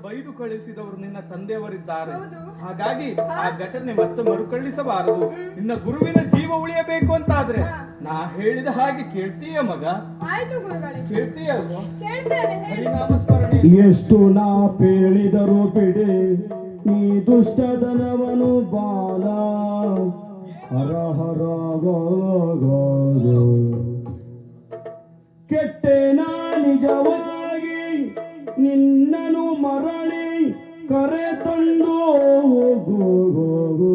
ಬೈದು ಕಳಿಸಿದವರು ನಿನ್ನ ತಂದೆಯವರಿದ್ದಾರೆ. ಹೌದು. ಹಾಗಾಗಿ ಆ ಘಟನೆ ಮತ್ತೆ ಮರುಕಳಿಸಬಾರದು. ನಿನ್ನ ಗುರುವಿನ ಜೀವ ಉಳಿಯಬೇಕು ಅಂತಾದ್ರೆ ನಾ ಹೇಳಿದ ಹಾಗೆ ಕೇಳ್ತೀಯ ಮಗ? ಆಯ್ತು ಗುರುಗಳೇ, ಕೇಳ್ತೀಯ ಅಲ್ವಾ? ಕೇಳ್ತೇನೆ. ಹೇಳಿ. ಹರಿನಾಮಸ್ಮರಣೆ ಎಷ್ಟು ನಾ ಪೇಳಿದರು ಬಿಡೆ ನೀ ದುಷ್ಟದನವನು ಬಾಲ ಹರ ಹರ ಗೋ ಗೋ ಗೋ. ಕೆಟ್ಟೆನ ನಿಜವಾಗಿ ನಿನ್ನನು ಮರಳಿ ಕರೆ ತಂದು ಹೋಗು.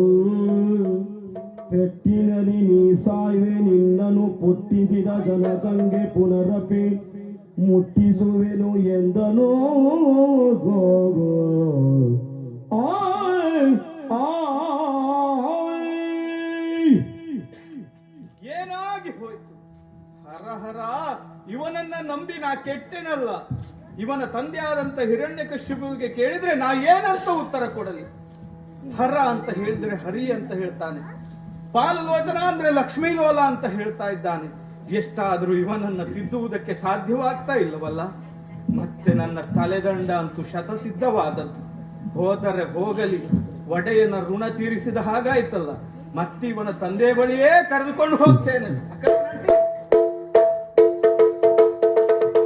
ಪೆಟ್ಟಿನಲ್ಲಿ ನೀ ಸಾಯುವೆ ನಿನ್ನನು ಪುಟ್ಟಿಸಿದ ಜನಗಂಗೆ ಪುನರಪಿ ಮುಟ್ಟಿಸುವೆನು ಎಂದನೋ ಗೋ. ಏನಾಗಿ ಹೋಯ್ತು? ಹರ ಹರ, ಇವನನ್ನ ನಂಬಿ ನಾ ಕೆಟ್ಟೆನಲ್ಲ. ಇವನ ತಂದೆಯಾದಂತ ಹಿರಣ್ಯಕಶಿಪುವಿಗೆ ಕೇಳಿದ್ರೆ ನಾ ಏನಂತ ಉತ್ತರ ಕೊಡಲಿ? ಹರ ಅಂತ ಹೇಳಿದ್ರೆ ಹರಿ ಅಂತ ಹೇಳ್ತಾನೆ, ಪಾಲಲೋಚನ ಅಂದ್ರೆ ಲಕ್ಷ್ಮೀ ಲೋಲ ಅಂತ ಹೇಳ್ತಾ ಇದ್ದಾನೆ. ಎಷ್ಟಾದ್ರೂ ಇವನನ್ನ ತಿದ್ದುವುದಕ್ಕೆ ಸಾಧ್ಯವಾಗ್ತಾ ಇಲ್ಲವಲ್ಲ. ಮತ್ತೆ ನನ್ನ ತಲೆದಂಡ ಅಂತೂ ಶತಸಿದ್ಧವಾದದ್ದು. ಹೋದರೆ ಹೋಗಲಿ, ಒಡೆಯನ ಋಣ ತೀರಿಸಿದ ಹಾಗಾಯ್ತಲ್ಲ. ಮತ್ತೆ ಇವನ ತಂದೆ ಬಳಿಯೇ ಕರೆದುಕೊಂಡು ಹೋಗ್ತೇನೆ.